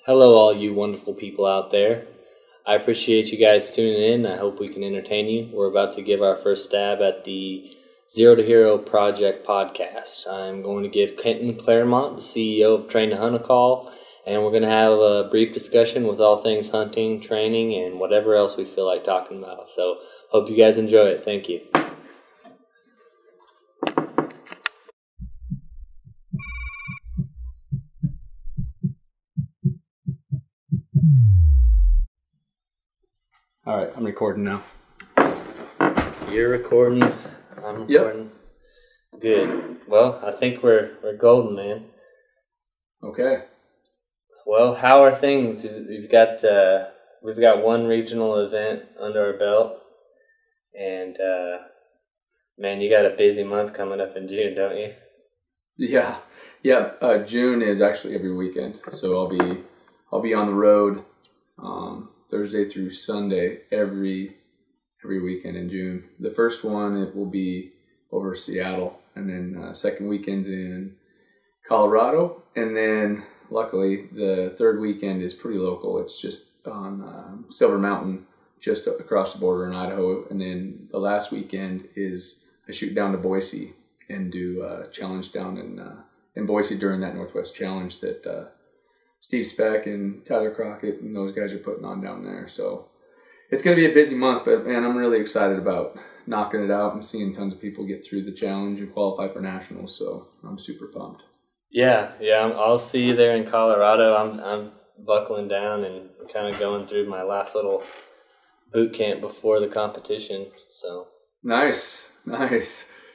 Hello, all you wonderful people out there. I appreciate you guys tuning in. I hope we can entertain you. We're about to give our first stab at the Zero to Hero Project podcast. I'm going to give Kenton, Clairmont, the CEO of Train to Hunt, a call, and we're going to have a brief discussion with all things hunting, training, and whatever else we feel like talking about. So, hope you guys enjoy it. Thank you. All right, I'm recording now. You're recording. I'm recording. Yep. Good. Well, I think we're golden, man. Okay. Well, how are things? We've got one regional event under our belt, and man, you got a busy month coming up in June, don't you? Yeah. June is actually every weekend, so I'll be on the road Thursday through Sunday every weekend in June. The first one, it will be over Seattle, and then second weekend's in Colorado, and then luckily the third weekend is pretty local. It's just on Silver Mountain, just across the border in Idaho, and then the last weekend is I shoot down to Boise and do a challenge down in Boise during that Northwest Challenge that Steve Speck and Tyler Crockett and those guys are putting on down there. So it's going to be a busy month, but man, I'm really excited about knocking it out and seeing tons of people get through the challenge and qualify for nationals. So I'm super pumped. Yeah. I'll see you there in Colorado. I'm buckling down and kind of going through my last little boot camp before the competition. So nice.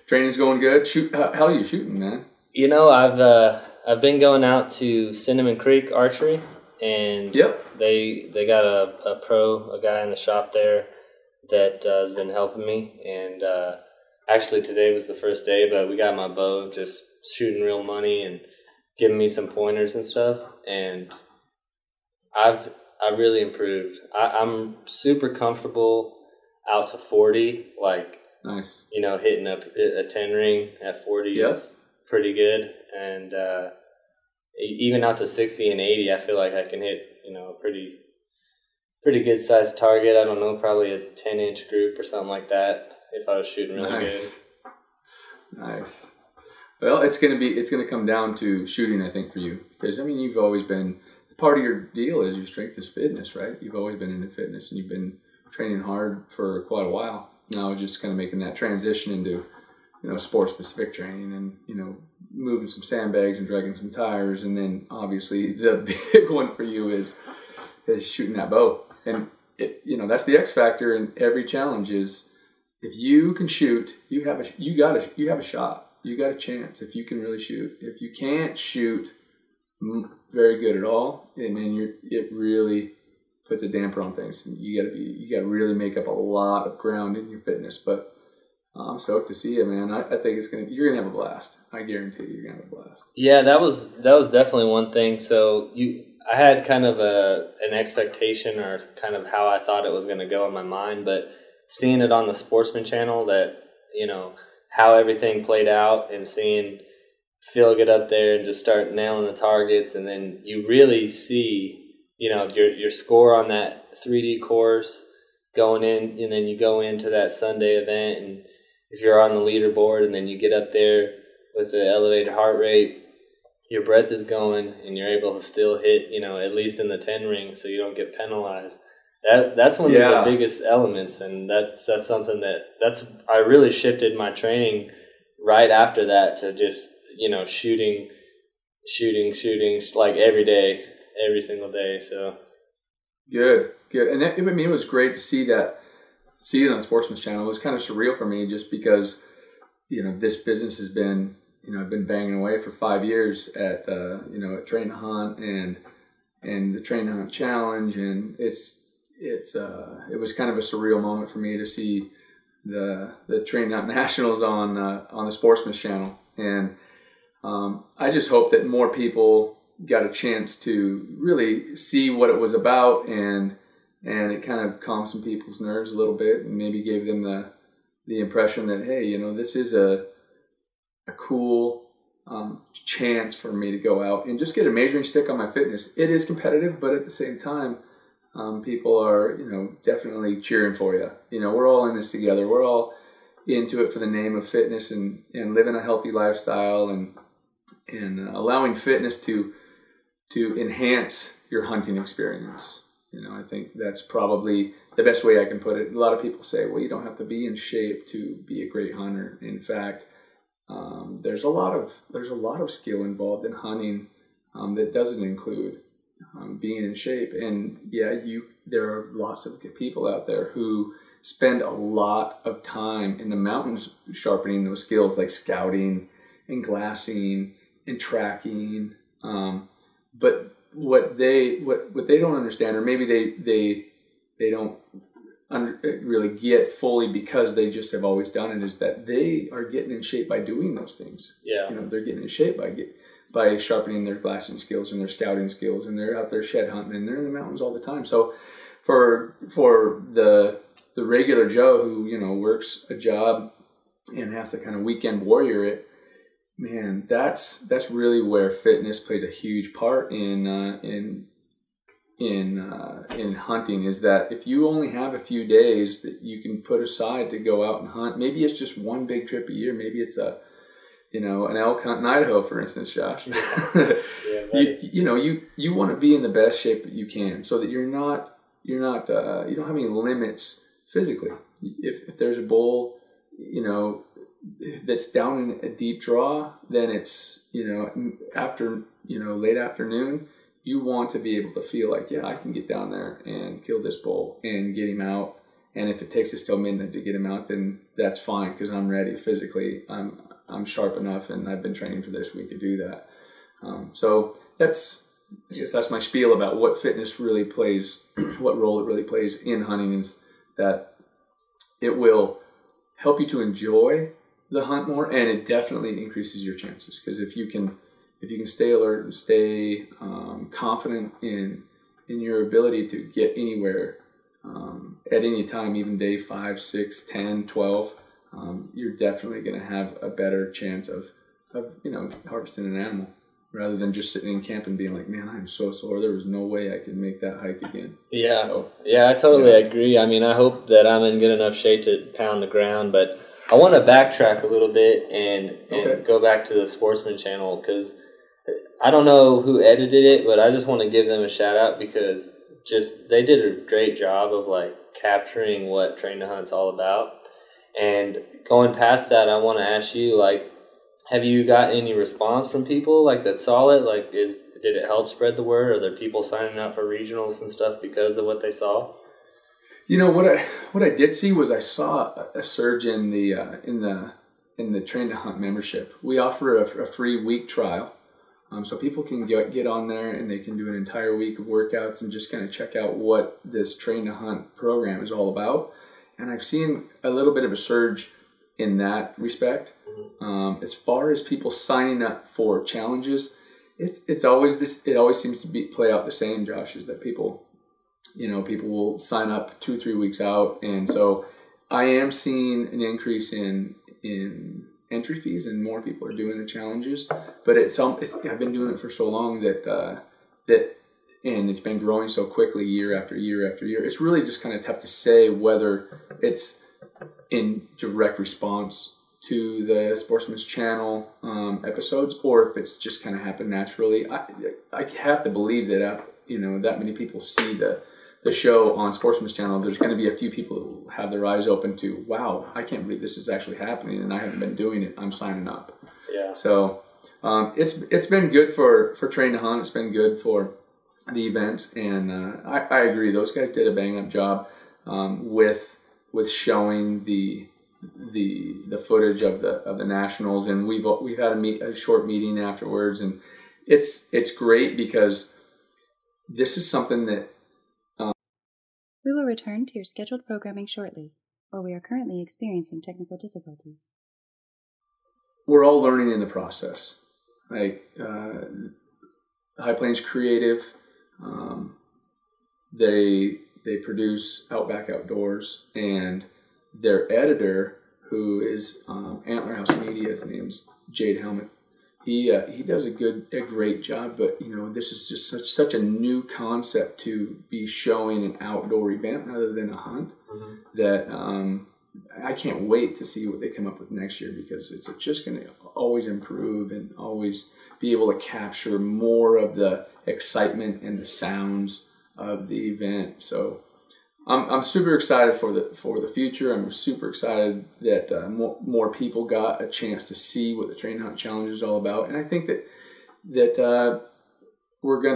Training's going good. How are you shooting, man? You know, I've been going out to Cinnamon Creek Archery, and they got a guy in the shop there that has been helping me. And actually today was the first day, but we got my bow just shooting real money and giving me some pointers and stuff. And I've really improved. I'm super comfortable out to 40, like nice. You know, hitting a 10 ring at 40 is pretty good, and even out to 60 and 80, I feel like I can hit, you know, a pretty good sized target. I don't know, probably a 10-inch group or something like that if I was shooting really good. Nice. Well, it's gonna come down to shooting, I think, for you, because I mean, you've always been part of your deal is your strength is fitness, right? You've always been into fitness, and you've been training hard for quite a while. Now, just kind of making that transition into, you know, sport-specific training and, you know, moving some sandbags and dragging some tires. And then obviously the big one for you is shooting that bow. And, you know, that's the X factor in every challenge is if you can shoot, you have a shot. You got a chance if you can really shoot. If you can't shoot very good at all, I mean, it really puts a damper on things. You got to really make up a lot of ground in your fitness. But I'm stoked to see you, man. I think you're gonna have a blast. I guarantee you're gonna have a blast. Yeah, that was definitely one thing. So I had kind of an expectation or kind of how I thought it was gonna go in my mind, but seeing it on the Sportsman channel, that, you know, how everything played out, and seeing Phil get up there and just start nailing the targets, and then you really see, you know, your score on that 3D course going in, and then you go into that Sunday event, and if you're on the leaderboard and then you get up there with the elevated heart rate, your breath is going and you're able to still hit, you know, at least in the 10 ring so you don't get penalized. That's one of the biggest elements, and that's something I really shifted my training right after that to just, you know, shooting like every day, every single day. So good. And I mean, it was great to see that. See it on Sportsman's Channel. It was kind of surreal for me just because, you know, this business has been, you know, I've been banging away for 5 years at, you know, at Train to Hunt and the Train to Hunt Challenge. And it was kind of a surreal moment for me to see the Train to Hunt Nationals on the Sportsman's Channel. And I just hope that more people got a chance to really see what it was about, and it kind of calmed some people's nerves a little bit and maybe gave them the impression that, hey, you know, this is a cool chance for me to go out and just get a measuring stick on my fitness. It is competitive, but at the same time, people are, definitely cheering for you. We're all in this together. We're all into it for the name of fitness and living a healthy lifestyle and allowing fitness to enhance your hunting experience. I think that's probably the best way I can put it. A lot of people say, well, you don't have to be in shape to be a great hunter. In fact, there's a lot of skill involved in hunting that doesn't include being in shape. And there are lots of people out there who spend a lot of time in the mountains sharpening those skills, like scouting and glassing and tracking. But what they don't understand, or maybe they don't really get fully because they just have always done it, is that they are getting in shape by doing those things. Yeah. They're getting in shape by sharpening their glassing skills and their scouting skills, and they're out there shed hunting, and they're in the mountains all the time. So for the regular Joe who works a job and has to kind of weekend warrior it, man, that's really where fitness plays a huge part in hunting. Is that if you only have a few days that you can put aside to go out and hunt, maybe it's just one big trip a year, maybe it's an elk hunt in Idaho, for instance, Josh. Yeah, you want to be in the best shape that you can, so that you don't have any limits physically. If there's a bull, that's down in a deep draw, then it's, after, late afternoon, you want to be able to feel like, yeah, I can get down there and kill this bull and get him out. And if it takes us till midnight to get him out, then that's fine, because I'm ready physically. I'm sharp enough, and I've been training for this week to do that. So I guess that's my spiel about what fitness really plays, what role it really plays in hunting, is that it will help you to enjoy the hunt more, and it definitely increases your chances, because if you can stay alert and stay confident in your ability to get anywhere at any time, even day 5, 6, 10, 12, you're definitely going to have a better chance of harvesting an animal, rather than just sitting in camp and being like, man, I'm so sore, there was no way I could make that hike again. Yeah, I totally agree. I mean, I hope that I'm in good enough shape to pound the ground, but I want to backtrack a little bit and go back to the Sportsman channel, because I don't know who edited it, but I just want to give them a shout out, because they did a great job of capturing what Train to Hunt's all about. And going past that, I want to ask you, have you got any response from people that saw it? Did it help spread the word? Are there people signing up for regionals and stuff because of what they saw? What I did see was, I saw a surge in the Train to Hunt membership. We offer a free week trial, so people can get on there and they can do an entire week of workouts and just kind of check out what this Train to Hunt program is all about. And I've seen a little bit of a surge in that respect. As far as people signing up for challenges, it's always this. It always seems to play out the same, Josh. Is that people will sign up 2-3 weeks out, and so I am seeing an increase in entry fees, and more people are doing the challenges. But I've been doing it for so long that and it's been growing so quickly year after year after year. It's really just kind of tough to say whether it's in direct response to the Sportsman's Channel episodes, or if it's just kind of happened naturally. I have to believe that that many people see the show on Sportsman's Channel. There's going to be a few people who have their eyes open to, wow, I can't believe this is actually happening, and I haven't been doing it. I'm signing up. Yeah. So it's been good for Train to Hunt. It's been good for the events, and I agree. Those guys did a bang up job with showing the footage of the nationals, and we've had a short meeting afterwards, and it's great, because this is something that we will return to your scheduled programming shortly, or we are currently experiencing technical difficulties. We're all learning in the process. High Plains Creative, they produce Outback Outdoors, and their editor, who is Antler House Media, his name's Jade Helmet. he does a great job. But this is just such a new concept to be showing an outdoor event rather than a hunt. That I can't wait to see what they come up with next year, because it's just going to always improve and always be able to capture more of the excitement and the sounds of the event. So I'm super excited for the future. I'm super excited that more people got a chance to see what the Train Hunt Challenge is all about, and I think that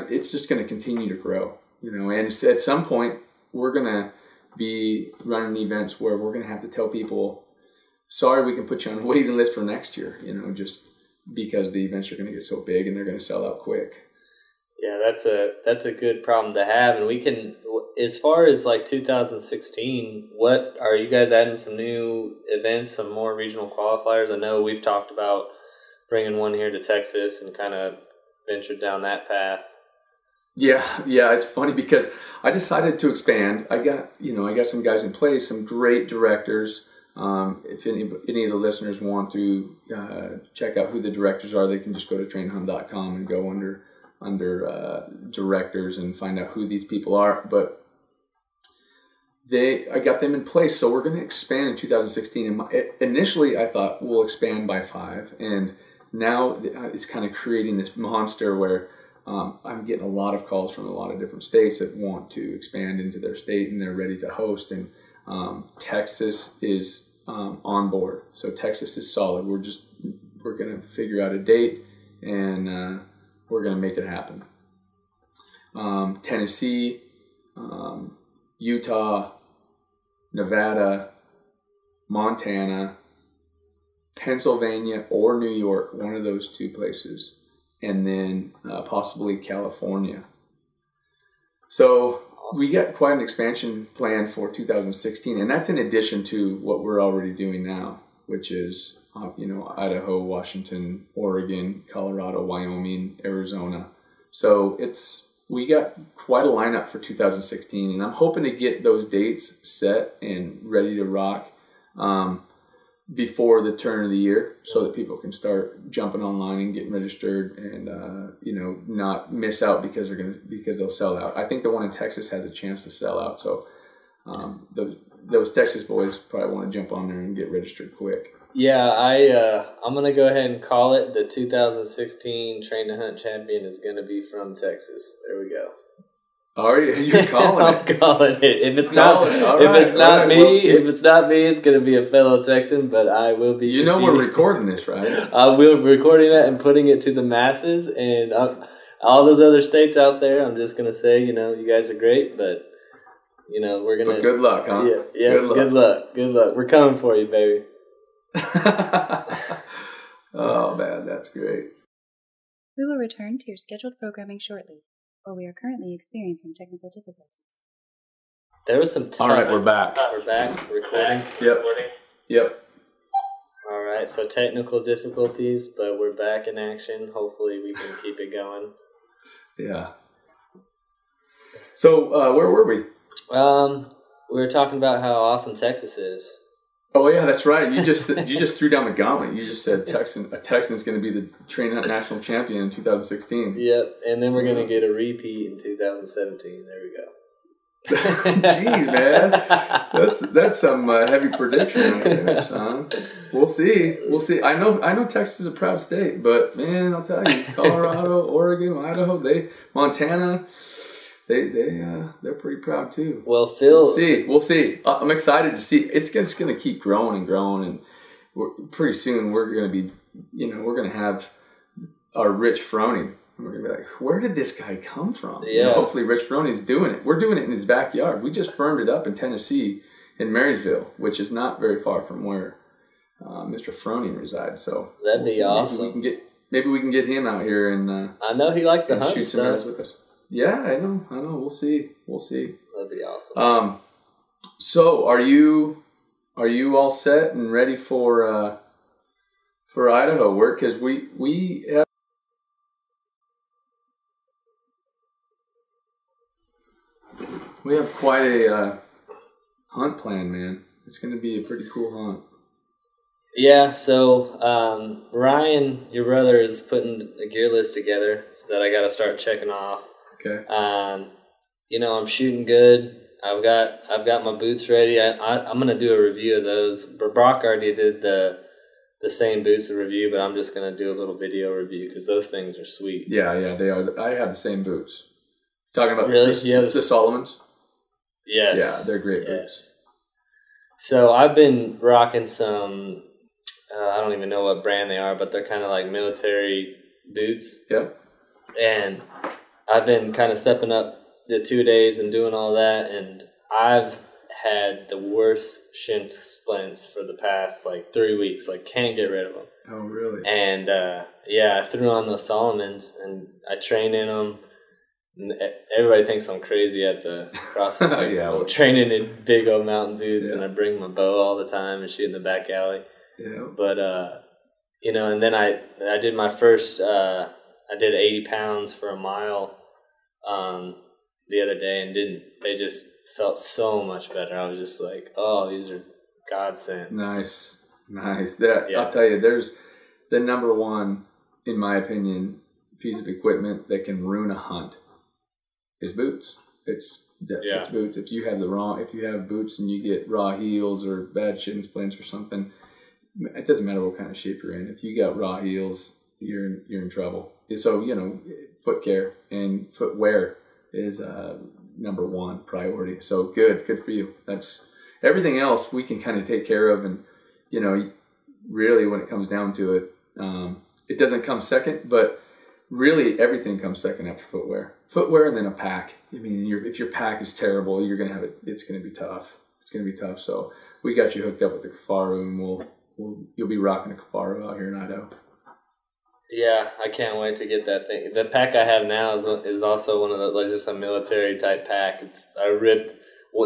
it's just going to continue to grow. And at some point we're going to be running events where we're going to have to tell people, sorry, we can put you on a waiting list for next year, just because the events are going to get so big and they're going to sell out quick. Yeah, that's a good problem to have. And we can, as far as like 2016, what are you guys adding some new events, some more regional qualifiers? I know we've talked about bringing one here to Texas and kind of ventured down that path. Yeah, it's funny because I decided to expand. I got some guys in place, some great directors. If any of the listeners want to check out who the directors are, they can just go to trainhunt.com and go under directors and find out who these people are. But I got them in place, so we're going to expand in 2016. And initially, I thought we'll expand by 5, and now it's kind of creating this monster where I'm getting a lot of calls from a lot of different states that want to expand into their state, and they're ready to host. And Texas is on board, so Texas is solid. We're going to figure out a date, and we're going to make it happen. Tennessee, Utah, Nevada, Montana, Pennsylvania, or New York, one of those 2 places. And then possibly California. So we got quite an expansion plan for 2016, and that's in addition to what we're already doing now, which is Idaho, Washington, Oregon, Colorado, Wyoming, Arizona. So we got quite a lineup for 2016, and I'm hoping to get those dates set and ready to rock before the turn of the year, so that people can start jumping online and getting registered, and not miss out because they'll sell out. I think the one in Texas has a chance to sell out, so those Texas boys probably want to jump on there and get registered quick. Yeah, I'm gonna go ahead and call it. The 2016 Train to Hunt champion is gonna be from Texas. There we go. Are you? You're calling it. I'm calling it. If it's not me, it's gonna be a fellow Texan. But I will be. We're recording this, right? I will be recording that and putting it to the masses, and all those other states out there. I'm just gonna say, you guys are great, but we're gonna. But good luck, huh? Yeah. Good luck. We're coming for you, baby. Oh man, that's great. We will return to your scheduled programming shortly, or we are currently experiencing technical difficulties. There was some All right, we're back. We're back. Recording. Yep. All right, so technical difficulties, but we're back in action. Hopefully we can keep it going. Yeah. So where were we? We were talking about how awesome Texas is. Oh yeah, that's right. You just threw down the gauntlet. You just said a Texan's going to be the Train Hunt national champion in 2016. Yep, and then we're going to get a repeat in 2017. There we go. Jeez, man, that's some heavy prediction right there, son. We'll see. I know Texas is a proud state, but man, I'll tell you, Colorado, Oregon, Idaho, Montana. They're pretty proud too. Well, Phil, we'll see. I'm excited to see. It's just going to keep growing and growing, and pretty soon we're going to be, we're going to have our Rich Froning. We're going to be like, where did this guy come from? Yeah. Hopefully Rich Froney's doing it. We're doing it in his backyard. We just firmed it up in Tennessee, in Marysville, which is not very far from where Mr. Froning resides. So that'd be awesome. Maybe we can get him out here and I know he likes to hunt shoot some arrows with us. Yeah, I know. We'll see. That'd be awesome. So are you all set and ready for Idaho work? Because we have quite a hunt plan, man. It's going to be a pretty cool hunt. Yeah, so Ryan, your brother, is putting a gear list together so that I got to start checking off. Okay. I'm shooting good. I've got my boots ready. I'm gonna do a review of those. Brock already did the same boots review, but I'm just gonna do a little video review because those things are sweet. Yeah, they are. I have the same boots. Talking about really? The Solomons? Yes. Yeah, they're great boots. So I've been rocking some, I don't even know what brand they are, but they're kind of like military boots. Yeah. And I've been kind of stepping up the 2 days and doing all that, and I've had the worst shin splints for the past like 3 weeks. Like, can't get rid of them. Oh, really? And I threw on those Solomons and I train in them. And everybody thinks I'm crazy at the CrossFit. Yeah, I'm training in big old mountain boots, and I bring my bow all the time and shoot in the back alley. Yeah. But and then I did my first. I did 80 pounds for a mile the other day, and they just felt so much better. I was just like, oh, these are godsend. Nice. I'll tell you, there's the number one, in my opinion, piece of equipment that can ruin a hunt is boots. It's boots. If you have boots and you get raw heels or bad shin splints or something, it doesn't matter what kind of shape you're in. If you got raw heels, you're in trouble. So foot care and footwear is number one priority. So good for you. That's everything else we can kind of take care of, and really when it comes down to it, it doesn't come second, but really everything comes second after footwear. Footwear and then a pack. I mean, if your pack is terrible, you're gonna have it. It's gonna be tough. So we got you hooked up with the Kafaru, and you'll be rocking a Kafaru out here in Idaho. Yeah, I can't wait to get that thing. The pack I have now is also one of the, like, just a military type pack. I ripped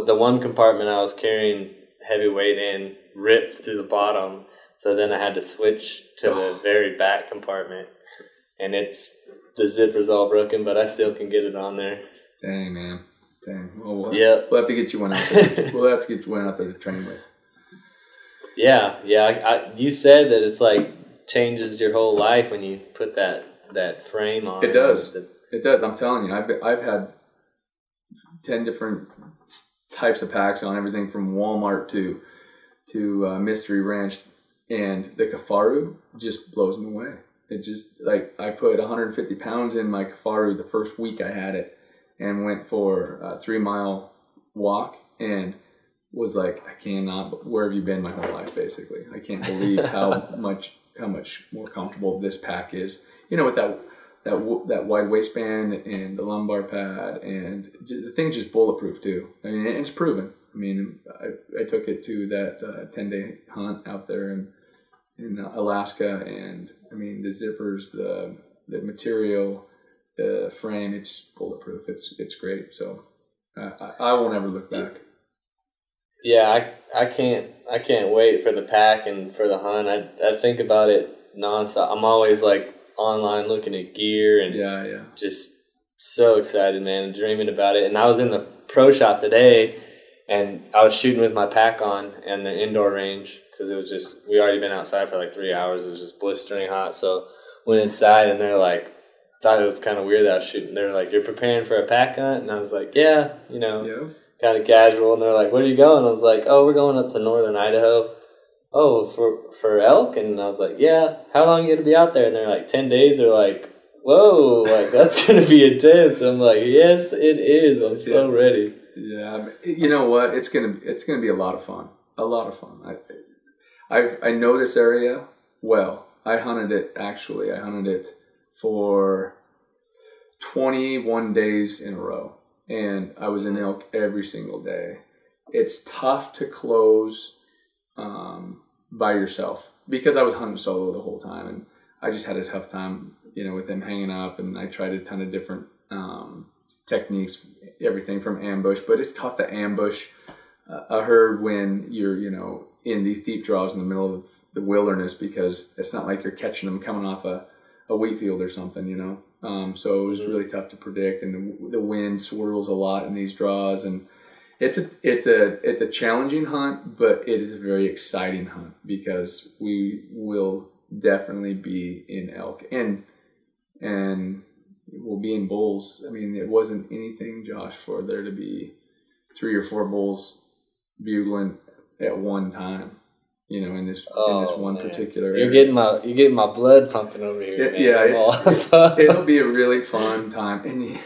the one compartment I was carrying heavy weight in, ripped through the bottom. So then I had to switch to the very back compartment, and the zipper's all broken, but I still can get it on there. Dang, man. Dang. Well, we'll have to get you one out there. We'll have to get you one out there to train with. Yeah. You said that it's like changes your whole life when you put that frame on. It does. It does. I'm telling you, I've had 10 different types of packs on, everything from Walmart to Mystery Ranch, and the Kafaru just blows me away. It just, like, I put 150 pounds in my Kafaru the first week I had it, and went for a 3-mile walk, and was like, I cannot, where have you been my whole life, basically? I can't believe how much more comfortable this pack is. With that wide waistband and the lumbar pad, and the thing's just bulletproof too. I mean, it's proven. I mean, I took it to that 10-day hunt out there in Alaska, and I mean, the zippers, the material, the frame, it's bulletproof. It's great. So I will never look back. Yeah, I can't wait for the pack and for the hunt. I think about it nonstop. I'm always like online looking at gear and just so excited, man, dreaming about it. And I was in the pro shop today, and I was shooting with my pack on in the indoor range because it was just, we already been outside for like 3 hours. It was just blistering hot. So went inside, and they're like, thought it was kind of weird that I was shooting. They're like, you're preparing for a pack hunt? And I was like, yeah. Kind of casual. And they're like, where are you going? I was like, oh, we're going up to northern Idaho. Oh, for elk? And I was like, yeah. How long are you going to be out there? And they're like, 10 days. They're like, whoa, like, that's going to be intense. I'm like, yes, it is. I'm so ready. Yeah. You know what? It's gonna be a lot of fun. I know this area well. I hunted it for 21 days in a row. And I was in elk every single day. It's tough to close by yourself because I was hunting solo the whole time, and I just had a tough time, with them hanging up. And I tried a ton of different techniques, everything from ambush, but it's tough to ambush a herd when you're, in these deep draws in the middle of the wilderness, because it's not like you're catching them coming off a wheat field or something, So it was really tough to predict, and the wind swirls a lot in these draws, and It's a challenging hunt, but it is a very exciting hunt because we will definitely be in elk and we'll be in bulls. I mean, it wasn't anything, Josh, for there to be 3 or 4 bulls bugling at one time. You know, in this one particular area. You're getting my blood pumping over here. It'll be a really fun time. And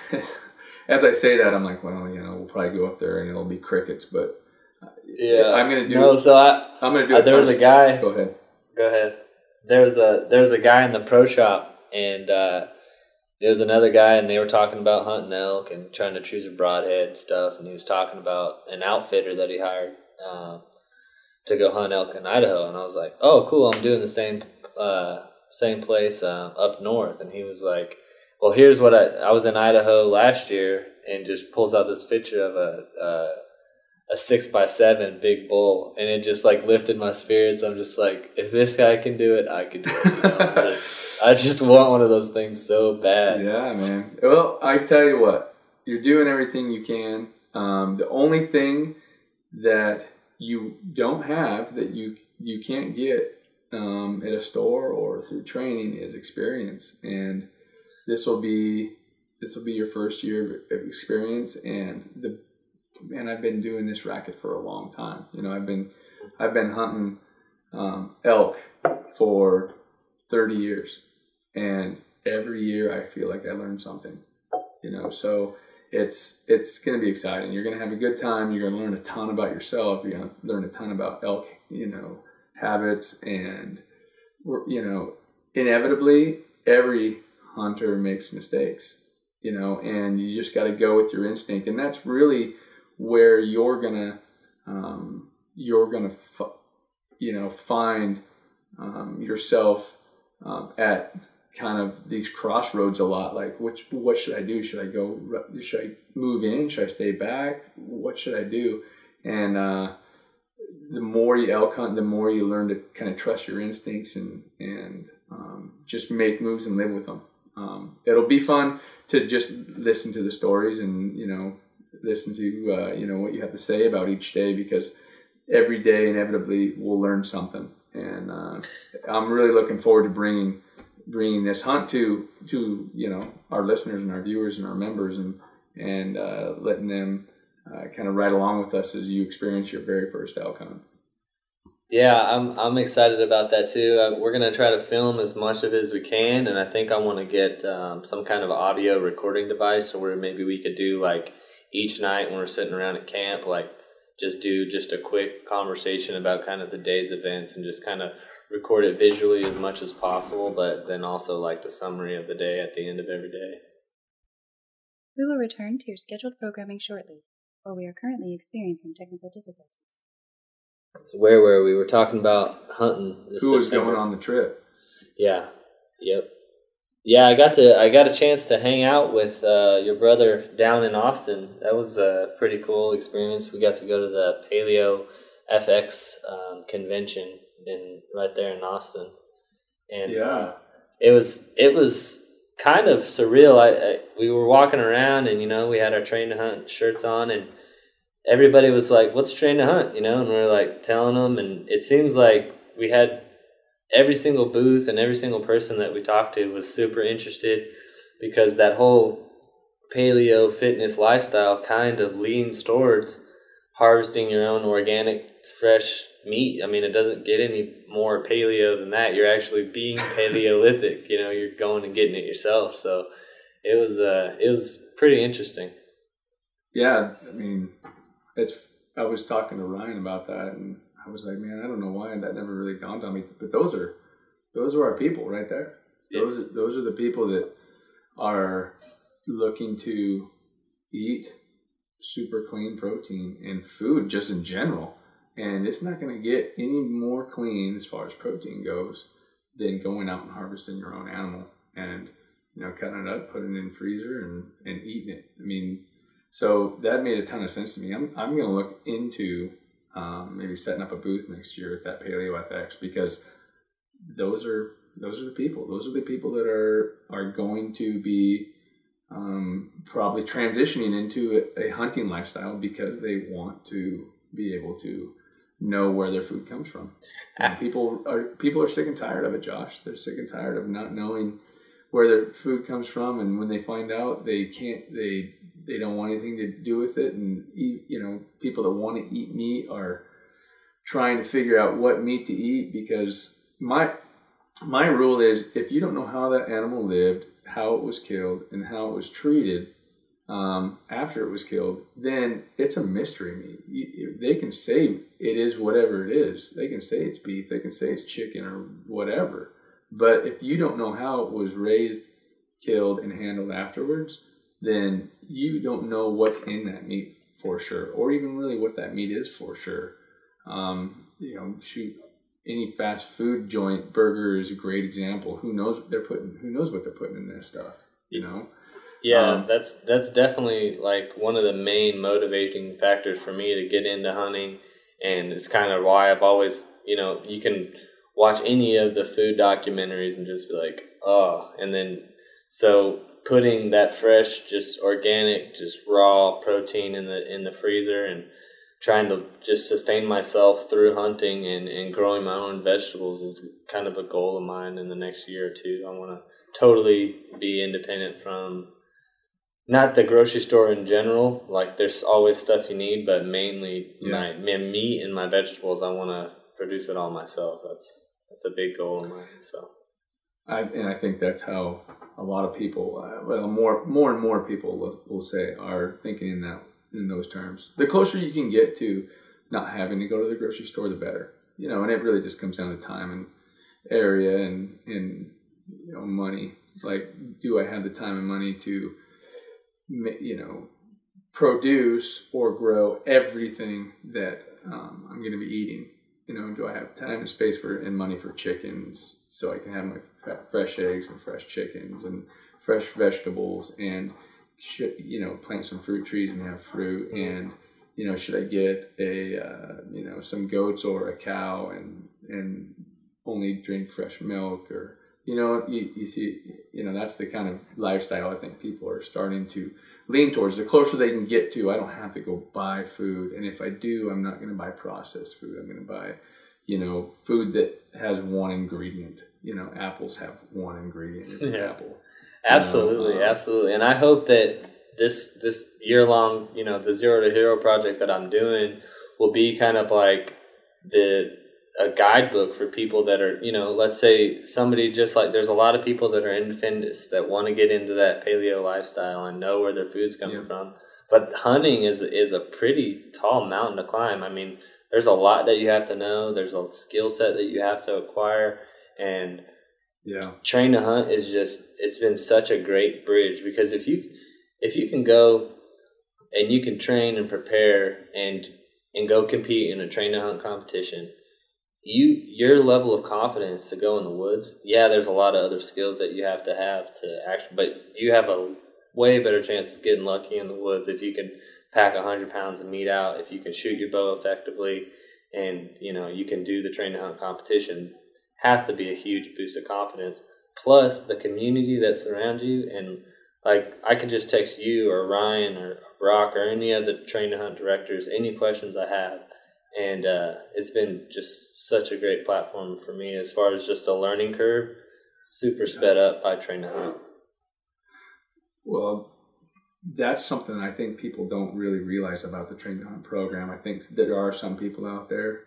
as I say that, I'm like, well, you know, we'll probably go up there and it'll be crickets. But I'm gonna do. No, so I'm gonna do. There was a guy. Go ahead. There was a guy in the pro shop, and there was another guy, and they were talking about hunting elk and trying to choose a broadhead and stuff. And he was talking about an outfitter that he hired to go hunt elk in Idaho, and I was like, "Oh, cool! I'm doing the same place up north." And he was like, "Well, here's what I was in Idaho last year," and just pulls out this picture of a 6x7 big bull, and it just like lifted my spirits. I'm just like, if this guy can do it, I can do it. You know? I just want one of those things so bad. Yeah, man. Well, I tell you what, you're doing everything you can. The only thing that you don't have that you can't get at a store or through training is experience, and this will be your first year of experience. And I've been doing this racket for a long time. You know, I've been hunting elk for 30 years, and every year I feel like I learn something. You know, so it's going to be exciting. You're going to have a good time. You're going to learn a ton about yourself. You're going to learn a ton about elk, you know, habits, and, you know, inevitably every hunter makes mistakes, you know, and you just got to go with your instinct. And that's really where you're going to find yourself at kind of these crossroads a lot. Like, what should I do? Should I move in? Should I stay back? What should I do? And the more you elk hunt, the more you learn to kind of trust your instincts and just make moves and live with them. It'll be fun to just listen to the stories and, you know, listen to you know, what you have to say about each day, because every day inevitably we'll learn something. And I'm really looking forward to bringing this hunt to you know, our listeners and our viewers and our members, and letting them kind of ride along with us as you experience your very first elk hunt. Yeah, I'm excited about that too. We're gonna try to film as much of it as we can, and I think I want to get some kind of audio recording device, so where maybe we could do like each night when we're sitting around at camp, like just do just a quick conversation about kind of the day's events and just kind of record it visually as much as possible, but then also like the summary of the day at the end of every day. We will return to your scheduled programming shortly, for we are currently experiencing technical difficulties. Where were we? We're talking about hunting. Who was going on the trip? Yeah. Yep. Yeah, I got a chance to hang out with your brother down in Austin. That was a pretty cool experience. We got to go to the Paleo FX convention right there in Austin, and yeah, it was kind of surreal. We were walking around, and you know, we had our Train to Hunt shirts on, and everybody was like, "What's Train to Hunt?" You know, and we're like telling them, and it seems like we had every single booth and every single person that we talked to was super interested, because that whole paleo fitness lifestyle kind of leans towards harvesting your own organic, fresh meat. I mean, it doesn't get any more paleo than that. You're actually being Paleolithic. You know, you're going and getting it yourself. So it was pretty interesting. Yeah, I mean, I was talking to Ryan about that, and I was like, man, I don't know why that never really dawned on me. But those are our people right there. Yeah. Those are the people that are looking to eat super clean protein and food just in general. And it's not going to get any more clean as far as protein goes than going out and harvesting your own animal and, you know, cutting it up, putting it in the freezer and eating it. I mean, so that made a ton of sense to me. I'm going to look into maybe setting up a booth next year at that Paleo FX, because those are the people. Those are the people that are going to be probably transitioning into a hunting lifestyle because they want to be able to know where their food comes from. And people are sick and tired of it, Josh. They're sick and tired of not knowing where their food comes from, and when they find out, they don't want anything to do with it. And people that want to eat meat are trying to figure out what meat to eat, because my rule is, if you don't know how that animal lived, how it was killed, and how it was treated after it was killed, then it's a mystery meat. They can say it is whatever it is. They can say it's beef. They can say it's chicken or whatever. But if you don't know how it was raised, killed, and handled afterwards, then you don't know what's in that meat for sure, or even really what that meat is for sure. Shoot, any fast food joint, burger is a great example. Who knows what they're putting in that stuff, Yeah, that's definitely like one of the main motivating factors for me to get into hunting, and it's kind of why I've always, you can watch any of the food documentaries and just be like, oh, and then so putting that fresh, just organic, just raw protein in the freezer, and trying to just sustain myself through hunting and growing my own vegetables is kind of a goal of mine in the next year or two. I want to totally be independent from, not the grocery store in general, like there's always stuff you need, but mainly my meat and my vegetables, I want to produce it all myself. That's a big goal of mine. So, I think that's how a lot of people, more and more people will say, are thinking in those terms. The closer you can get to not having to go to the grocery store, the better. And it really just comes down to time and area and money. Like, do I have the time and money to produce or grow everything that I'm going to be eating? Do I have time and space and money for chickens, so I can have my fresh eggs and fresh chickens and fresh vegetables, and plant some fruit trees and have fruit, and should I get some goats or a cow and only drink fresh milk, or you see, that's the kind of lifestyle I think people are starting to lean towards. The closer they can get to, I don't have to go buy food. And if I do, I'm not going to buy processed food. I'm going to buy, food that has one ingredient. Apples have one ingredient. It's an apple. Absolutely, absolutely. And I hope that this year-long, the Zero to Hero project that I'm doing will be kind of like a guidebook for people that are, let's say somebody, just like there's a lot of people that are independents that want to get into that paleo lifestyle and know where their food's coming from. But hunting is a pretty tall mountain to climb. I mean, there's a lot that you have to know. There's a skill set that you have to acquire. And Train to Hunt is it's been such a great bridge, because if you can go and you can train and prepare and go compete in a Train to Hunt competition, your level of confidence to go in the woods, there's a lot of other skills that you have to actually, but you have a way better chance of getting lucky in the woods if you can pack 100 pounds of meat out, if you can shoot your bow effectively, and you can do the Train to Hunt competition. Has to be a huge boost of confidence. Plus the community that surrounds you, and like I could just text you or Ryan or Brock or any of the Train to Hunt directors any questions I have. And it's been just such a great platform for me as far as just a learning curve, super sped up by Train to Hunt. Well, that's something I think people don't really realize about the Train to Hunt program. I think there are some people out there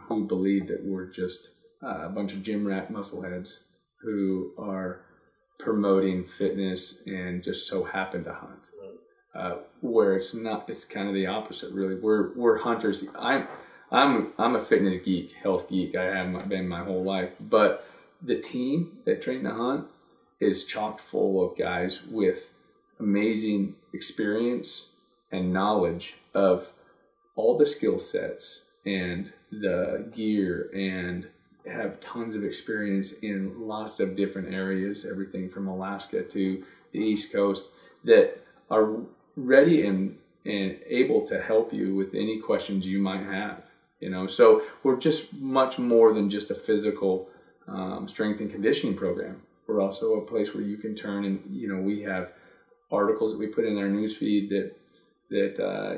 who believe that we're just a bunch of gym rat muscleheads who are promoting fitness and just so happen to hunt. Where it's not, it's kind of the opposite, really. We're hunters. I'm a fitness geek, health geek. I have been my whole life. But the team that Train to Hunt is chock full of guys with amazing experience and knowledge of all the skill sets and the gear, and have tons of experience in lots of different areas, everything from Alaska to the East Coast, that are ready and able to help you with any questions you might have. So we're just much more than just a physical strength and conditioning program. We're also a place where you can turn, and we have articles that we put in our news feed that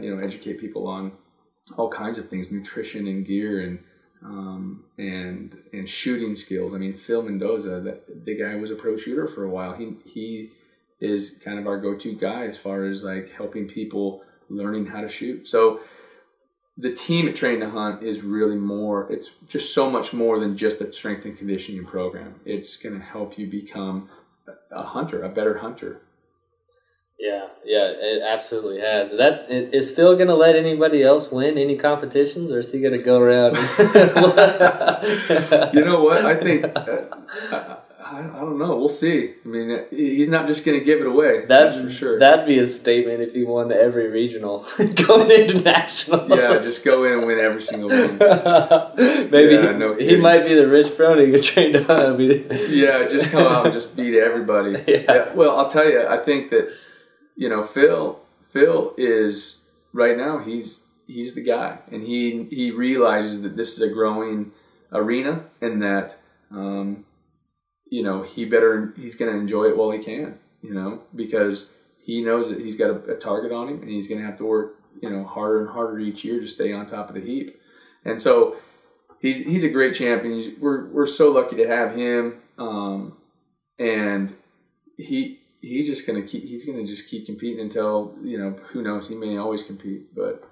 you know, educate people on all kinds of things, nutrition and gear and shooting skills. I mean, Phil Mendoza, the guy was a pro shooter for a while. He is kind of our go-to guy as far as like helping people learning how to shoot. So the team at Train to Hunt is really more, it's just so much more than just a strength and conditioning program. It's going to help you become a hunter, a better hunter. Yeah, it absolutely has. Is Phil going to let anybody else win any competitions, or is he going to go around? You know what? I think I don't know. We'll see. I mean, he's not just going to give it away. That's for sure. That'd be a statement if he won every regional going into nationals. Yeah, just go in and win every single one. Maybe he might be the Rich Froning who trained on. Yeah, just come out and just beat everybody. Yeah. Well, I'll tell you, I think that, you know, Phil is right now. He's the guy, and he realizes that this is a growing arena, and that you know, he's going to enjoy it while he can. You know, because he knows that he's got a target on him, and he's going to have to work, you know, harder and harder each year to stay on top of the heap. And so he's a great champion. We're so lucky to have him, and he's just going to just keep competing until, you know, who knows, he may always compete. But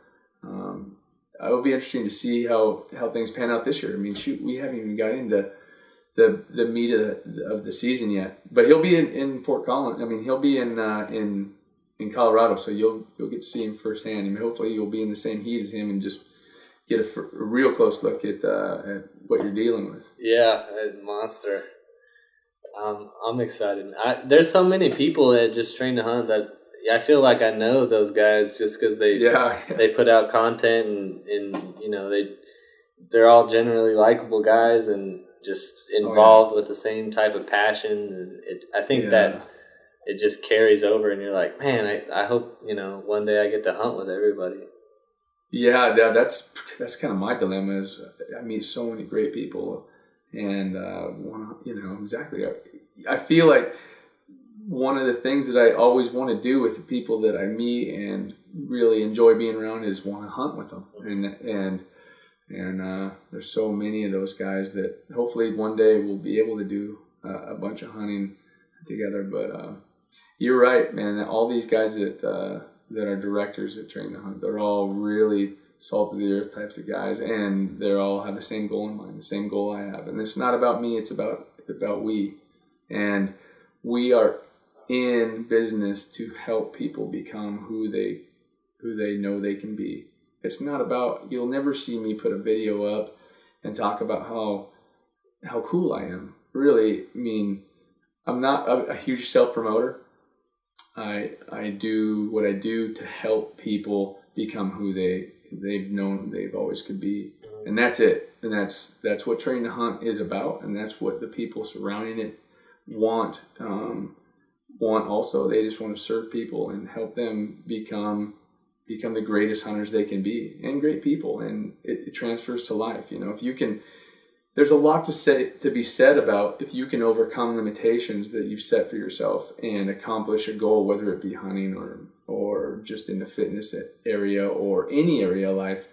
it will be interesting to see how things pan out this year. I mean, shoot, we haven't even got into the meat of the season yet. But he'll be in Fort Collins. I mean, he'll be in Colorado, so you'll get to see him firsthand. I mean, hopefully you'll be in the same heat as him and just get a real close look at what you're dealing with. Yeah, a monster. I'm excited. There's so many people that just Train to Hunt that I feel like I know those guys just because they put out content and you know, they're all generally likable guys and just involved with the same type of passion. And I think that it just carries over, and you're like, man, I hope, you know, one day I get to hunt with everybody. Yeah, that's kind of my dilemma. Is I meet so many great people, and you know, exactly. I feel like one of the things that I always want to do with the people that I meet and really enjoy being around is want to hunt with them, and there's so many of those guys that hopefully one day we'll be able to do a bunch of hunting together. But you're right, man. All these guys that are directors at Train to Hunt, they're all really salt of the earth types of guys, and they all have the same goal in mind, the same goal I have. And it's not about me; it's about we, and we are in business to help people become who they know they can be. It's not about, you'll never see me put a video up and talk about how cool I am. Really, I mean, I'm not a huge self-promoter. I do what I do to help people become who they've known they've always could be. And that's it. And that's what Train to Hunt is about, and that's what the people surrounding it want also. They just want to serve people and help them become the greatest hunters they can be, and great people, and it transfers to life. You know, if you can, there's a lot to be said about if you can overcome limitations that you've set for yourself and accomplish a goal, whether it be hunting or just in the fitness area or any area of life.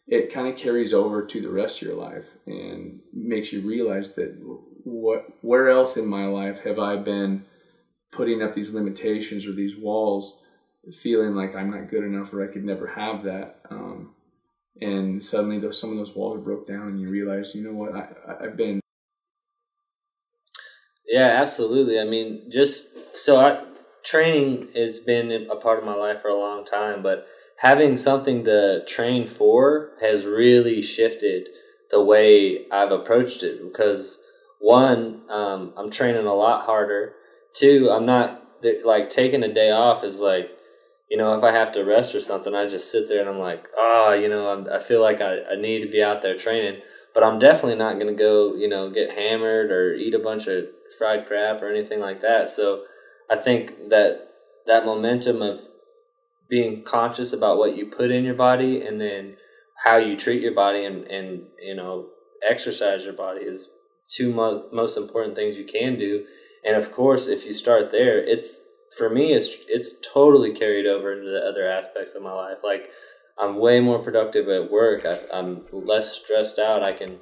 It kind of carries over to the rest of your life and makes you realize that where else in my life have I been putting up these limitations or these walls, feeling like I'm not good enough or I could never have that. And suddenly some of those walls broke down, and you realize, you know what, I've been. Yeah, absolutely. I mean, training has been a part of my life for a long time, but having something to train for has really shifted the way I've approached it, because one, I'm training a lot harder. Two, I'm not, like, taking a day off is like, you know, if I have to rest or something, I just sit there and I'm like, you know, I feel like I need to be out there training, but I'm definitely not going to go, you know, get hammered or eat a bunch of fried crap or anything like that. So I think that momentum of being conscious about what you put in your body and then how you treat your body and you know, exercise your body is two most important things you can do. And of course, if you start there, it's for me, it's totally carried over into the other aspects of my life. Like, I'm way more productive at work. I'm less stressed out. I can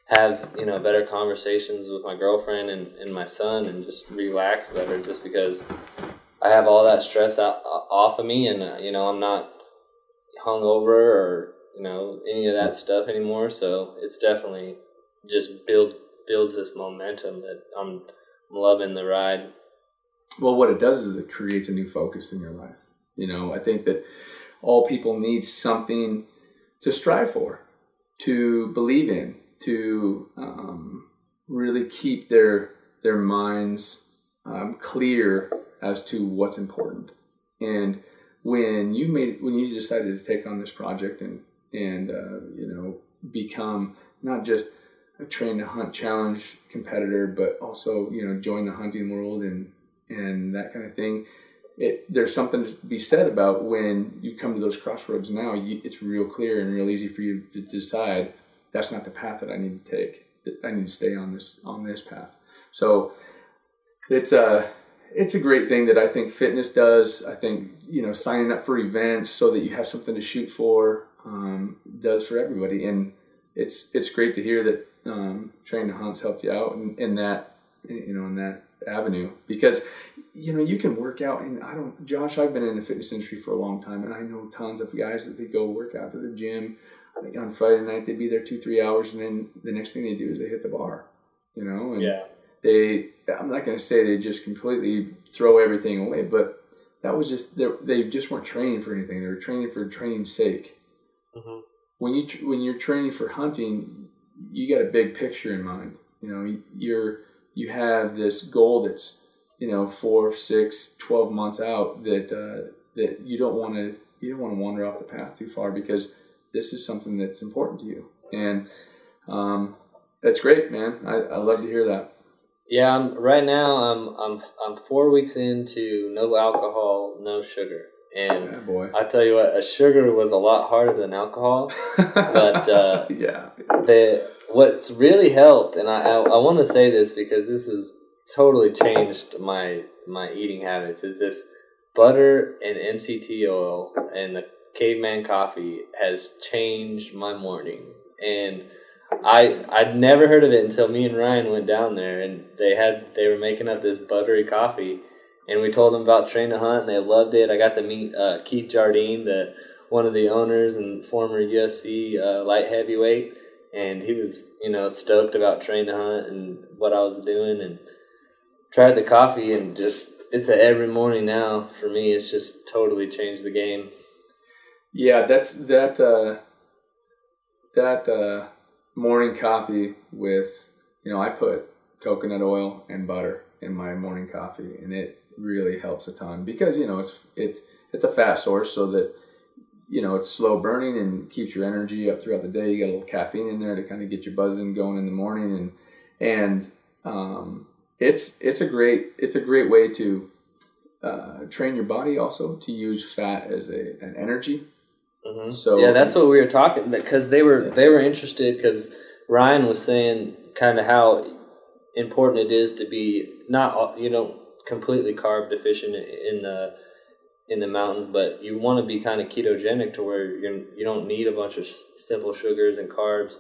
have, better conversations with my girlfriend and my son and just relax better just because I have all that stress off of me, and, I'm not hungover or, any of that stuff anymore. So it's definitely just builds this momentum that I'm loving the ride. Well, what it does is it creates a new focus in your life. I think that all people need something to strive for, to believe in, to really keep their minds clear as to what's important. And when you decided to take on this project and become not just a Train to Hunt challenge competitor, but also join the hunting world and that kind of thing. There's something to be said about when you come to those crossroads now. It's real clear and real easy for you to decide that's not the path that I need to take. I need to stay on this path. So it's a great thing that I think fitness does. I think signing up for events so that you have something to shoot for does for everybody, and it's great to hear that Train to Hunt's helped you out in that in that avenue, because you can work out. And Josh, I've been in the fitness industry for a long time, and I know tons of guys that they go work out to the gym. Like on Friday night, they'd be there 2-3 hours, and then the next thing they do is they hit the bar, and I'm not going to say they just completely throw everything away, but that was just, they just weren't training for anything. They were training for training's sake. Mm-hmm. When you're training for hunting, you got a big picture in mind. You have this goal that's 4, 6, 12 months out that you don't want to wander off the path too far, because this is something that's important to you. And that's great, man. I love to hear that. Yeah, right now I'm 4 weeks into no alcohol, no sugar, and yeah, boy. I tell you what, a sugar was a lot harder than alcohol. But yeah, what's really helped, and I want to say this because this has totally changed my eating habits, is this butter and MCT oil and the caveman coffee has changed my morning. And I'd never heard of it until me and Ryan went down there, and they were making up this buttery coffee, and we told them about Train to Hunt, and they loved it. I got to meet Keith Jardine, one of the owners and former UFC light heavyweight, and he was stoked about Train to Hunt and what I was doing, and tried the coffee, and just it's a every morning now for me. It's just totally changed the game. Yeah, that morning coffee with, I put coconut oil and butter in my morning coffee, and it really helps a ton because, it's a fat source, so that, it's slow burning and keeps your energy up throughout the day. You got a little caffeine in there to kind of get your buzzing going in the morning. And it's a great way to train your body also to use fat as an energy. Mm-hmm. So yeah, that's what we were talking, because they were interested, because Ryan was saying kind of how important it is to be not completely carb deficient in the mountains, but you want to be kind of ketogenic to where you don't need a bunch of simple sugars and carbs,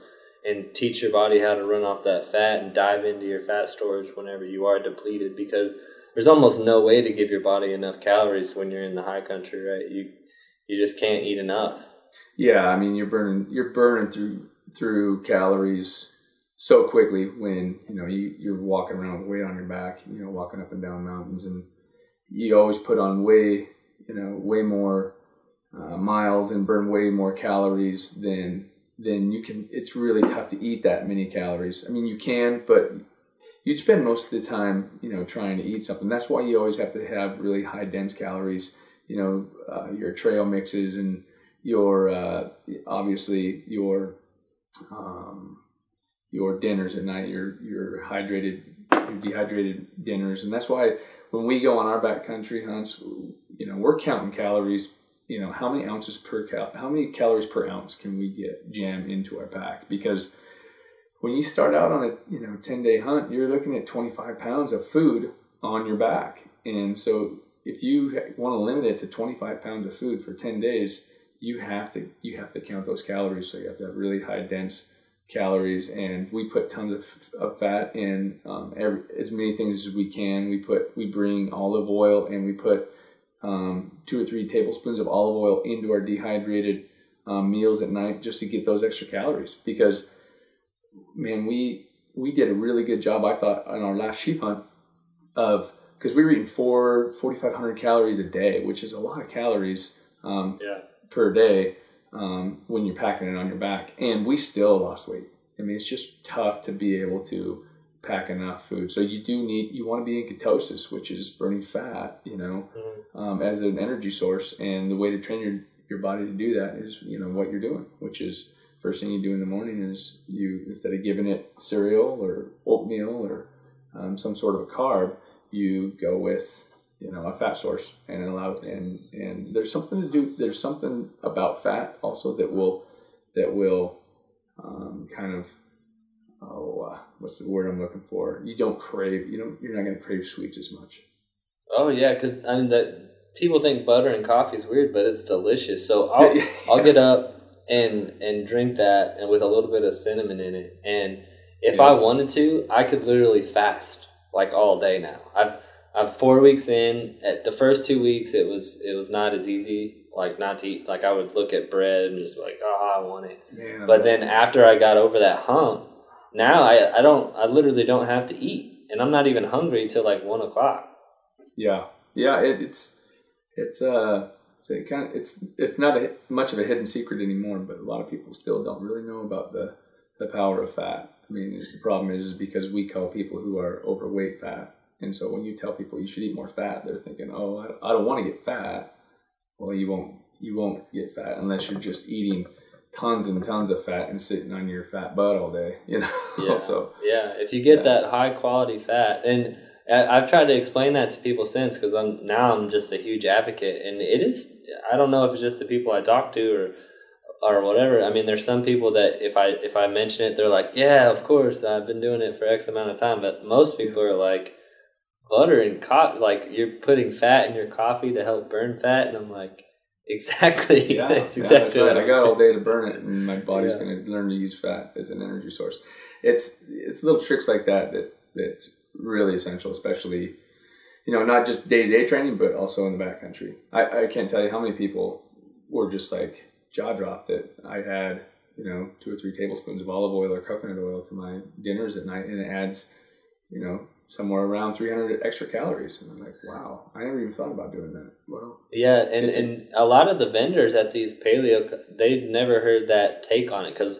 and teach your body how to run off that fat and dive into your fat storage whenever you are depleted, because there's almost no way to give your body enough calories when you're in the high country, right? You just can't eat enough. Yeah, I mean, you're burning through calories so quickly when you're walking around with weight on your back, walking up and down mountains, and you always put on way more miles and burn way more calories than you can. It's really tough to eat that many calories. I mean, you can, but you'd spend most of the time trying to eat something. That's why you always have to have really high dense calories. Your trail mixes and your obviously your dinners at night, your dehydrated dinners, and that's why when we go on our backcountry hunts, we're counting calories. How many calories per ounce can we get jammed into our pack? Because when you start out on a 10-day hunt, you're looking at 25 pounds of food on your back, and so if you want to limit it to 25 pounds of food for 10 days, you have to count those calories. So you have to have really high dense calories, and we put tons of fat in as many things as we can. We bring olive oil, and we put 2 or 3 tablespoons of olive oil into our dehydrated meals at night just to get those extra calories. Because, man, we did a really good job, I thought, on our last sheep hunt because we were eating 4,500 calories a day, which is a lot of calories per day when you're packing it on your back. And we still lost weight. I mean, it's just tough to be able to pack enough food. So you want to be in ketosis, which is burning fat, as an energy source. And the way to train your body to do that is, what you're doing, which is first thing you do in the morning is you, instead of giving it cereal or oatmeal or some sort of a carb, you go with, a fat source, and it allows, and there's something about fat also that will kind of, what's the word I'm looking for? You're not going to crave sweets as much. Oh yeah, because I mean that people think butter and coffee is weird, but it's delicious. So I'll get up and drink that, and with a little bit of cinnamon in it. And if I wanted to, I could literally fast like all day now. I'm 4 weeks in. At the first 2 weeks, it was not as easy, like not to eat. Like I would look at bread and just be like, oh, I want it. Man, but then after I got over that hump, now I literally don't have to eat, and I'm not even hungry till like 1 o'clock. Yeah. It's not much of a hidden secret anymore, but a lot of people still don't really know about the power of fat. I mean, the problem is because we call people who are overweight fat. And so when you tell people you should eat more fat, they're thinking, oh, I don't want to get fat. Well, you won't get fat unless you're just eating tons and tons of fat and sitting on your fat butt all day, Yeah. So, if you get that high quality fat, and I've tried to explain that to people since, because I'm just a huge advocate, and it is, I don't know if it's just the people I talk to or whatever. I mean, there's some people that if I mention it, they're like, yeah, of course, I've been doing it for X amount of time. But most people are like, butter and coffee, like you're putting fat in your coffee to help burn fat, and I'm like, exactly. Yeah, that's exactly right. what I got all day to burn it, and my body's going to learn to use fat as an energy source. It's little tricks like that's really essential, especially, not just day-to-day training, but also in the backcountry. I can't tell you how many people were just like jaw dropped that I had, 2 or 3 tablespoons of olive oil or coconut oil to my dinners at night, and it adds, somewhere around 300 extra calories. And I'm like, wow, I never even thought about doing that. Well, yeah, and a lot of the vendors at these paleo, they've never heard that take on it, because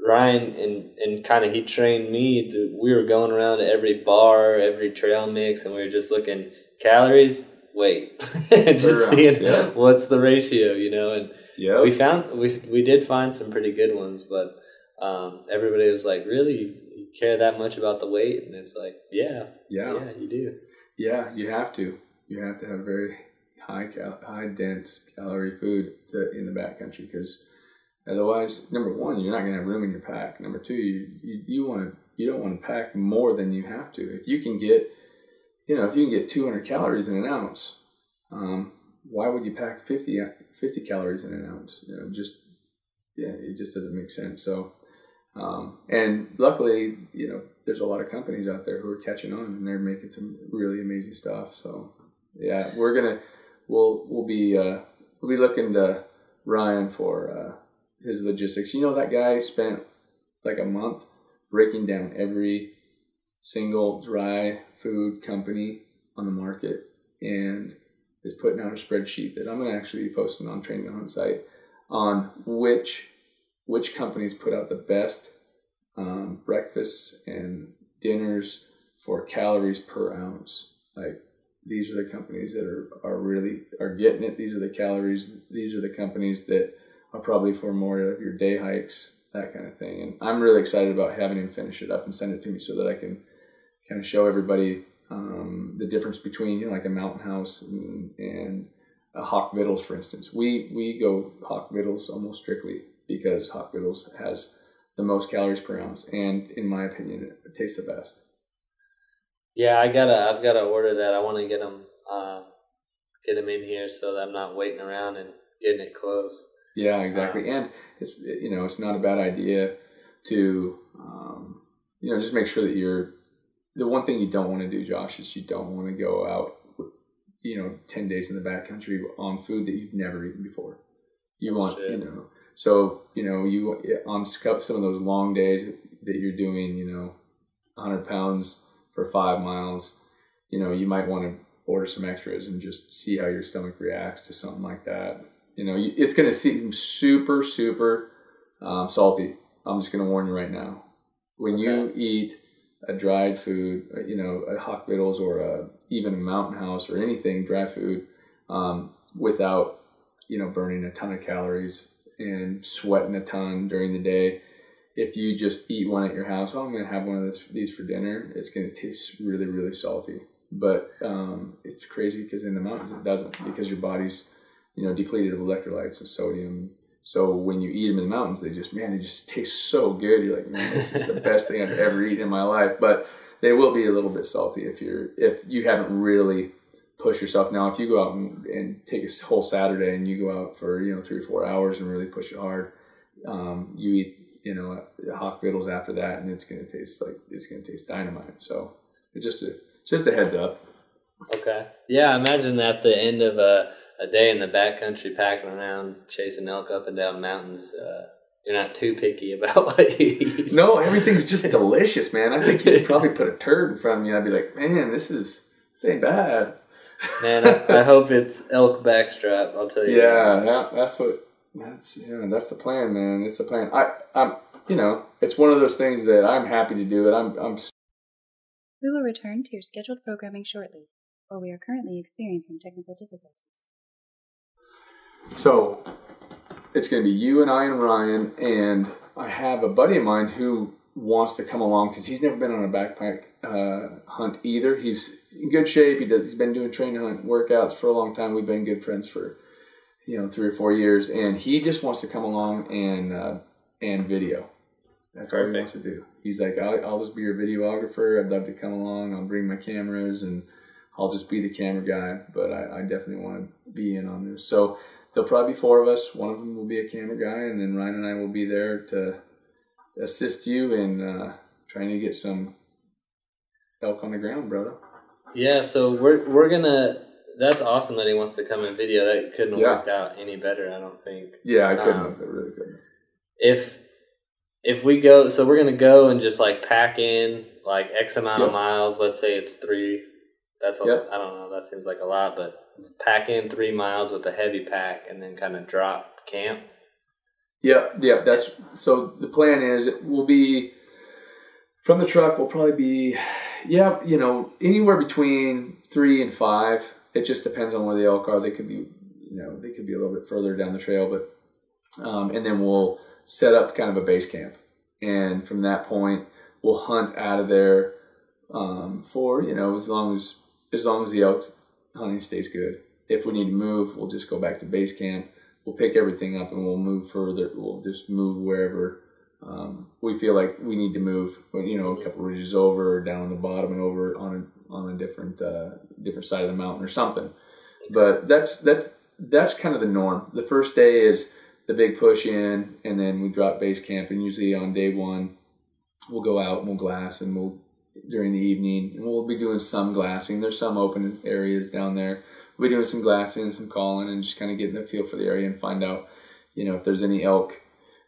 Ryan and kind of he trained me. We were going around to every bar, every trail mix, and we were just looking calories, weight, and just seeing what's the ratio, and we did find some pretty good ones, but everybody was like, really, you care that much about the weight? And it's like, yeah, you do. Yeah, you have to have very high dense calorie food in the backcountry, because otherwise, number one, you're not going to have room in your pack. Number two, you don't want to pack more than you have to. If you can get 200 calories in an ounce, why would you pack 50 calories in an ounce? It just doesn't make sense. So, and luckily, there's a lot of companies out there who are catching on, and they're making some really amazing stuff. So, yeah, we'll be looking to Ryan for his logistics. That guy spent like a month breaking down every single dry food company on the market, and is putting out a spreadsheet that I'm going to actually be posting on Training the Hunt site on which companies put out the best breakfasts and dinners for calories per ounce. Like, these are the companies that are getting it. These are the calories. These are the companies that are probably for more of your day hikes, that kind of thing. And I'm really excited about having him finish it up and send it to me so that I can kind of show everybody the difference between, like a Mountain House and a Hawk Vittles, for instance. We go Hawk Vittles almost strictly because Hawk Vittles has the most calories per ounce, and in my opinion, it tastes the best. Yeah, I've gotta order that. I want to get them get them in here so that I'm not waiting around and getting it close. Yeah, exactly. And it's, it's not a bad idea to, just make sure that the one thing you don't want to do, Josh, is you don't want to go out, 10 days in the backcountry on food that you've never eaten before. You That's want, true. so, you on some of those long days that you're doing, 100 pounds for 5 miles, you might want to order some extras and just see how your stomach reacts to something like that. It's going to seem super, super salty. I'm just going to warn you right now. When you eat a dried food, a hot vittles or even a mountain house or anything dry food, without, burning a ton of calories and sweating a ton during the day, if you just eat one at your house, I'm going to have one of these for dinner, it's going to taste really, really salty. But it's crazy because in the mountains it doesn't, because your body's, depleted of electrolytes and sodium. So when you eat them in the mountains, they just taste so good. You're like, man, this is the best thing I've ever eaten in my life. But they will be a little bit salty if you haven't really pushed yourself. Now, if you go out and take a whole Saturday and you go out for 3 or 4 hours and really push it hard, you eat hot vittles after that, and it's gonna taste dynamite. So it's just a heads up. Okay. Yeah, I imagine at the end of a day in the backcountry packing around, chasing elk up and down mountains, you're not too picky about what you eat. No, everything's just delicious, man. I think you'd probably put a turd in front of me and I'd be like, man, this ain't bad. Man, I hope it's elk backstrap, I'll tell you. Yeah, that's the plan, man. It's the plan. I'm it's one of those things that I'm happy to do it. I'm We will return to your scheduled programming shortly, or we are currently experiencing technical difficulties. So it's going to be you and I and Ryan, and I have a buddy of mine who wants to come along because he's never been on a backpack hunt either. He's in good shape. He's been doing training hunt workouts for a long time. We've been good friends for 3 or 4 years, and he just wants to come along and video. That's all he wants to do. He's like, I'll just be your videographer. I'd love to come along. I'll bring my cameras and I'll just be the camera guy. But I definitely want to be in on this. So there'll probably be 4 of us. One of them will be a camera guy, and then Ryan and I will be there to assist you in trying to get some elk on the ground, brother. Yeah, so we're gonna. That's awesome that he wants to come in video. That couldn't have worked out any better, I don't think. Yeah, I couldn't have. It really couldn't. If we go, so we're gonna go and just like pack in like X amount of miles. Let's say it's 3. That's I don't know. That seems like a lot, but pack in 3 miles with a heavy pack and then kind of drop camp. Yeah. That's so. The plan is it will be from the truck. Will probably be anywhere between 3 and 5. It just depends on where the elk are. They could be they could be a little bit further down the trail, but and then we'll set up kind of a base camp, and from that point we'll hunt out of there for as long as the elk hunting stays good. If we need to move, we'll just go back to base camp. We'll pick everything up and we'll move further. We'll just move wherever we feel like we need to move. A couple ridges over, or down on the bottom and over on a different side of the mountain or something. But that's kind of the norm. The first day is the big push in, and then we drop base camp. And usually on day 1, we'll go out and we'll glass, and during the evening, and we'll be doing some glassing. There's some open areas down there. We'll be doing some glassing and some calling, and just kind of getting a feel for the area and find out, if there's any elk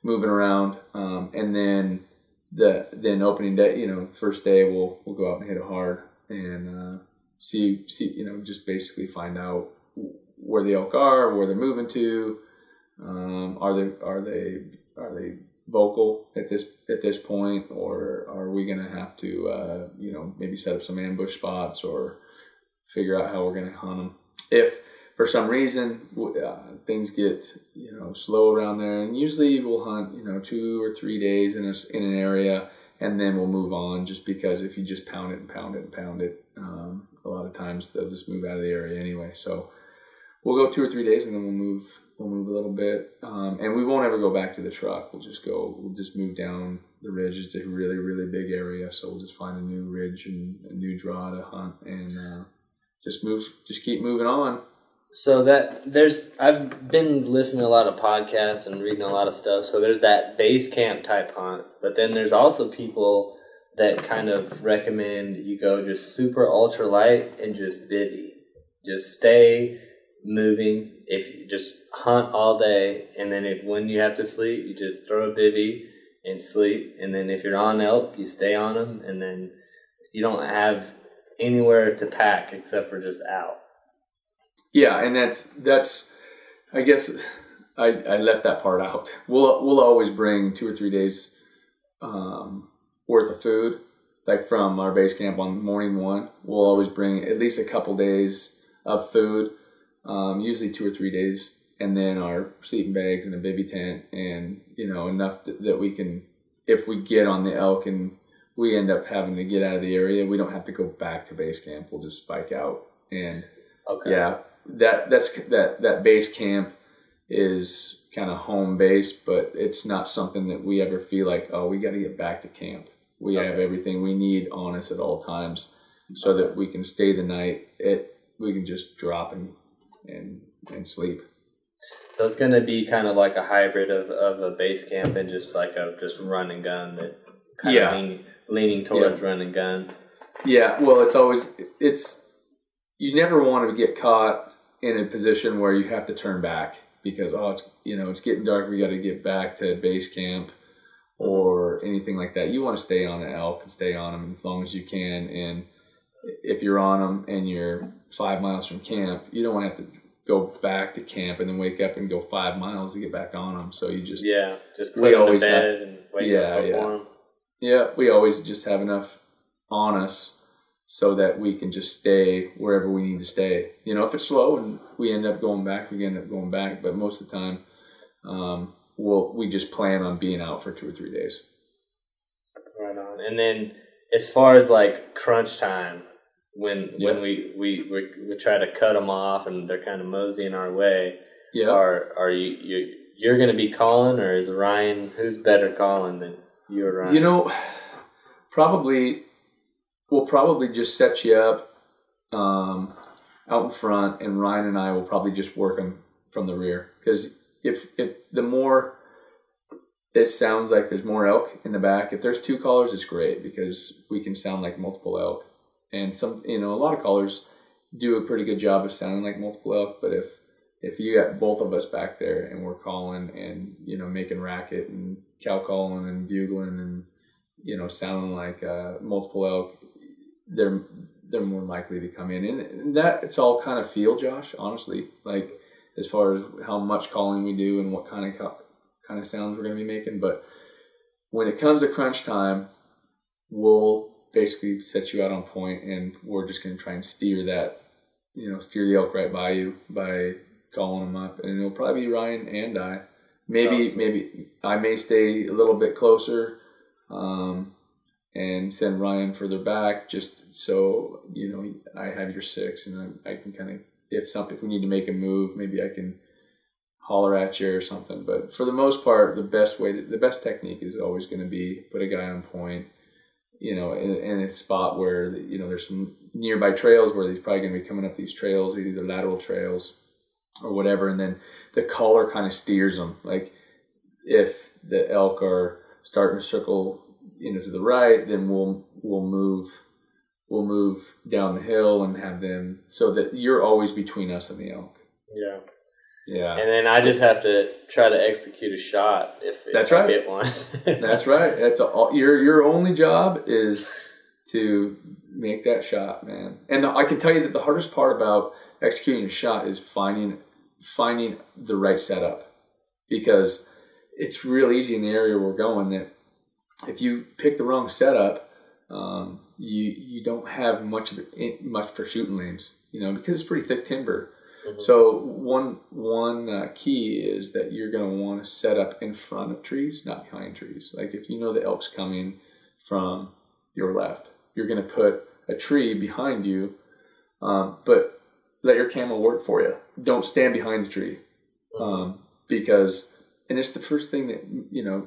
moving around. And then opening day, first day we'll go out and hit it hard and see, just basically find out where the elk are, where they're moving to. Are they vocal at this point, or are we going to have to maybe set up some ambush spots or figure out how we're going to hunt them? If for some reason things get slow around there, and usually we'll hunt 2 or 3 days in an area, and then we'll move on. Just because if you just pound it, a lot of times they'll just move out of the area anyway. So we'll go 2 or 3 days, and then we'll move a little bit, and we won't ever go back to the truck. We'll just move down the ridge. It's a really, really big area, so we'll just find a new ridge and a new draw to hunt, and just keep moving on. So I've been listening to a lot of podcasts and reading a lot of stuff. So there's that base camp type hunt, but then there's also people that kind of recommend you go just super ultra light and just bivvy. Just stay moving. If you just hunt all day, and then when you have to sleep, you just throw a bivvy and sleep. And then if you're on elk, you stay on them, and then you don't have anywhere to pack except for just out. Yeah, and that's I guess I left that part out. We'll always bring 2 or 3 days worth of food, like from our base camp on morning one. We'll always bring at least a couple days of food, usually 2 or 3 days, and then our sleeping bags and a bivy tent, and enough that we can, if we get on the elk and we end up having to get out of the area, we don't have to go back to base camp. We'll just spike out. And okay. Yeah, that base camp is kind of home base, but it's not something that we ever feel like, oh, we got to get back to camp. We have everything we need on us at all times, so that we can stay the night. We can just drop and sleep. So it's going to be kind of like a hybrid of a base camp and just like a run and gun, that kind of leaning towards run and gun. Yeah, well, you never want to get caught in a position where you have to turn back because it's getting dark. We got to get back to base camp or anything like that. You want to stay on the elk and stay on them as long as you can. And if you're on them and you're 5 miles from camp, you don't want to have to go back to camp and then wake up and go 5 miles to get back on them. So you just put them to bed and wake up before them. Yeah, we always just have enough on us so that we can just stay wherever we need to stay. If it's slow and we end up going back, we end up going back. But most of the time, we just plan on being out for 2 or 3 days. Right on. And then as far as like crunch time, when we try to cut them off and they're kind of moseying our way, are you're going to be calling, or is Ryan, who's better calling than you or Ryan? We'll probably just set you up out in front, and Ryan and I will probably just work them from the rear. Because if the more it sounds like there's more elk in the back, if there's 2 callers, it's great because we can sound like multiple elk. And a lot of callers do a pretty good job of sounding like multiple elk. But if you got both of us back there and we're calling and making racket and cow calling and bugling and sounding like multiple elk, they're more likely to come in. And that it's all kind of feel, Josh, honestly, like as far as how much calling we do and what kind of sounds we're going to be making. But when it comes to crunch time, we'll basically set you out on point, and we're just going to try and steer the elk right by you by calling them up. And it'll probably be Ryan and I. Maybe I may stay a little bit closer, and send Ryan further back, just so I have your 6, and I can kind of, if we need to make a move, maybe I can holler at you or something. But for the most part, the best technique is always going to be put a guy on point, in a spot where there's some nearby trails where he's probably going to be coming up these trails, either lateral trails or whatever, and then the caller kind of steers them. Like if the elk are starting to circle to the right, then we'll move down the hill and have them, so that you're always between us and the elk. Yeah. And then I just have to try to execute a shot if I get one. That's right. That's your only job is to make that shot, man. And I can tell you that the hardest part about executing a shot is finding the right setup, because it's real easy in the area we're going that if you pick the wrong setup, you don't have much for shooting lanes, because it's pretty thick timber. Mm-hmm. So one key is that you're going to want to set up in front of trees, not behind trees. Like if the elk's coming from your left, you're going to put a tree behind you, but let your camera work for you. Don't stand behind the tree, because, and it's the first thing that,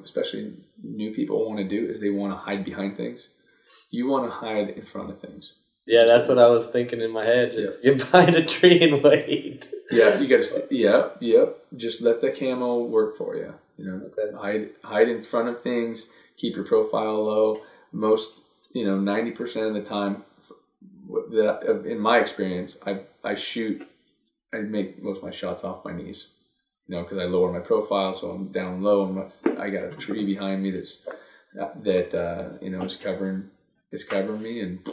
especially new people want to do, is they want to hide behind things. You want to hide in front of things. Yeah, that's what I was thinking in my head. Just get behind a tree and wait. Yeah, you got to. Yep. Just let the camo work for you. You know, hide in front of things. Keep your profile low. Most, 90% of the time, in my experience, I make most of my shots off my knees. Because I lower my profile, so I'm down low, and I got a tree behind me is covering me, and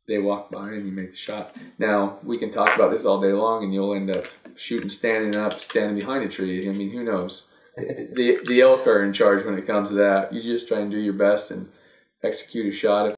they walk by and you make the shot. Now, we can talk about this all day long, and you'll end up shooting standing behind a tree. I mean, who knows? The elk are in charge when it comes to that. You just try and do your best and execute a shot.